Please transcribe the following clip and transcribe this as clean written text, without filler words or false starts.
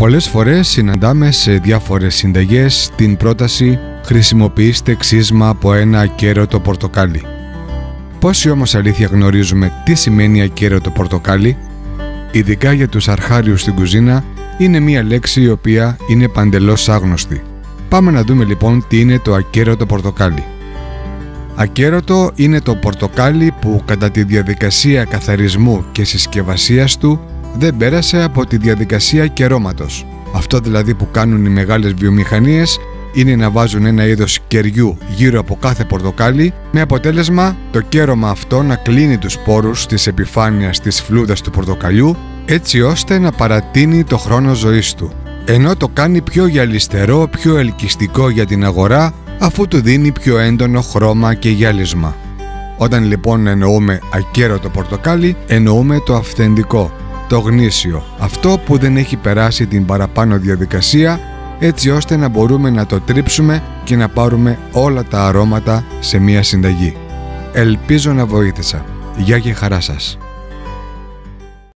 Πολλές φορές συναντάμε σε διάφορες συνταγές την πρόταση «Χρησιμοποιήστε ξύσμα από ένα ακέραιο πορτοκάλι». Πόσοι όμως αλήθεια γνωρίζουμε τι σημαίνει ακέραιο πορτοκάλι? Ειδικά για τους αρχάριους στην κουζίνα, είναι μία λέξη η οποία είναι παντελώς άγνωστη. Πάμε να δούμε λοιπόν τι είναι το ακέραιο πορτοκάλι. Ακέραιο είναι το πορτοκάλι που κατά τη διαδικασία καθαρισμού και συσκευασίας του δεν πέρασε από τη διαδικασία κερώματος. Αυτό δηλαδή που κάνουν οι μεγάλες βιομηχανίες είναι να βάζουν ένα είδος κεριού γύρω από κάθε πορτοκάλι, με αποτέλεσμα το κέρωμα αυτό να κλείνει τους πόρους της επιφάνειας της φλούδας του πορτοκαλιού, έτσι ώστε να παρατείνει το χρόνο ζωής του, ενώ το κάνει πιο γυαλιστερό, πιο ελκυστικό για την αγορά, αφού του δίνει πιο έντονο χρώμα και γυάλισμα. Όταν λοιπόν εννοούμε ακέραιο πορτοκάλι, εννοούμε το αυθεντικό, το γνήσιο, αυτό που δεν έχει περάσει την παραπάνω διαδικασία, έτσι ώστε να μπορούμε να το τρίψουμε και να πάρουμε όλα τα αρώματα σε μία συνταγή. Ελπίζω να βοήθησα. Γεια και χαρά σας.